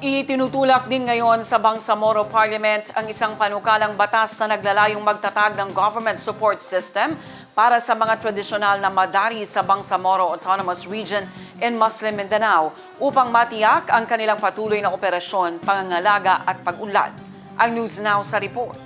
Itinutulak din ngayon sa Bangsamoro Parliament ang isang panukalang batas na naglalayong magtatag ng government support system para sa mga tradisyonal na madari sa Bangsamoro Autonomous Region in Muslim Mindanao upang matiyak ang kanilang patuloy na operasyon, pangangalaga at pag-unlad. Ang News Now sa report.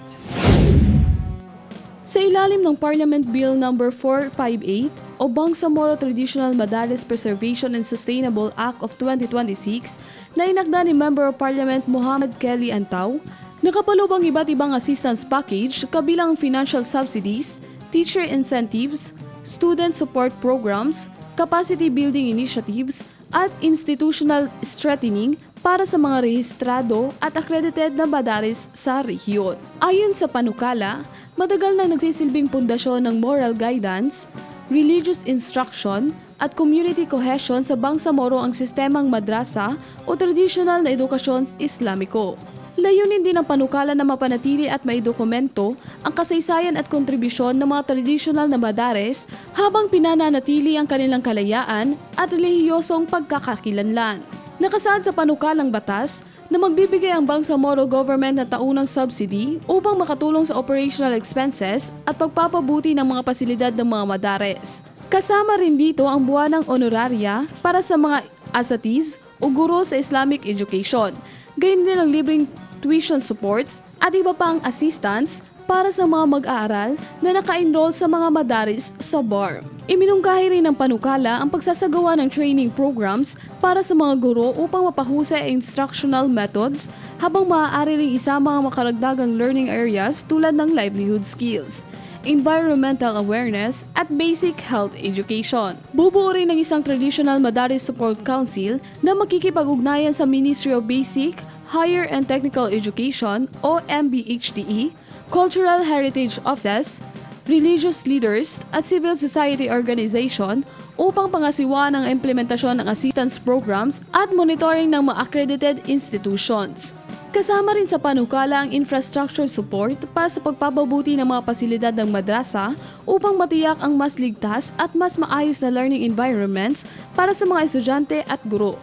Sa ilalim ng Parliament Bill No. 458 o Bangsamoro Traditional Madaris Preservation and Sustainable Act of 2026 na inakda ni Member of Parliament Muhammad Kelly Antaw, nakapalubang iba't ibang assistance package kabilang financial subsidies, teacher incentives, student support programs, capacity building initiatives, at institutional strengthening para sa mga rehistrado at accredited na madaris sa rehiyon. Ayon sa panukala, matagal na nagsisilbing pundasyon ng moral guidance, religious instruction, at community cohesion sa Bangsamoro ang sistemang madrasa o traditional na edukasyon Islamiko. Layunin din ng panukala na mapanatili at maidokumento ang kasaysayan at kontribusyon ng mga traditional na madares habang pinananatili ang kanilang kalayaan at relihiyosong pagkakakilanlan. Nakasaad sa panukalang batas na magbibigay ang Bangsamoro government na taunang subsidy upang makatulong sa operational expenses at pagpapabuti ng mga pasilidad ng mga madares. Kasama rin dito ang buwanang honoraria para sa mga asatiz o guro sa Islamic education, gayon din ang libreng tuition supports at iba pang assistance para sa mga mag-aaral na naka-enroll sa mga madaris sa BARM. Iminungkahi rin ng panukala ang pagsasagawa ng training programs para sa mga guro upang mapahusay ang instructional methods habang maaari rin isama ang makaragdagang learning areas tulad ng livelihood skills, environmental awareness at basic health education. Bubuo rin ng isang Traditional Madaris Support Council na makikipag-ugnayan sa Ministry of Basic, Higher and Technical Education o MBHTE, Cultural Heritage Offices, religious leaders at civil society organization upang pangasiwaan ang implementasyon ng assistance programs at monitoring ng mga accredited institutions. Kasama rin sa panukala ang infrastructure support para sa pagpapabuti ng mga pasilidad ng madrasa upang matiyak ang mas ligtas at mas maayos na learning environments para sa mga estudyante at guro.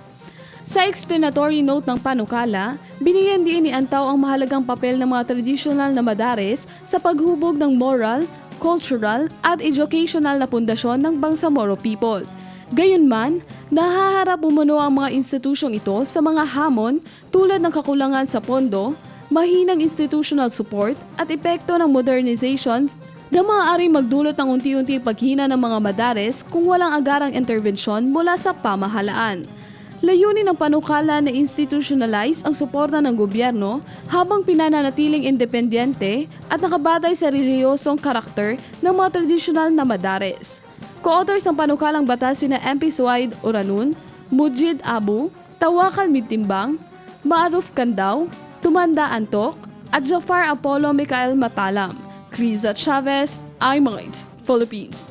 Sa explanatory note ng panukala, binigyan din ni Antaw ang mahalagang papel ng mga traditional na madares sa paghubog ng moral, cultural at educational na pundasyon ng Bangsamoro people. Gayunman, nahaharap umano ang mga institusyong ito sa mga hamon tulad ng kakulangan sa pondo, mahinang institutional support at epekto ng modernization na maaaring magdulot ng unti-unting paghina ng mga madares kung walang agarang intervensyon mula sa pamahalaan. Layunin ng panukala na institutionalize ang suporta ng gobyerno habang pinananatiling independyente at nakabatay sa relihiyosong karakter ng mga tradisyonal na madares. Co-authors ng panukalang batas sina MP Suaid Oranun, Mujid Abu, Tawakal Mitimbang, Maaruf Kandaw, Tumanda Antok, at Jafar Apollo Mikael Matalam. Criza Chavez, iMinds, Philippines.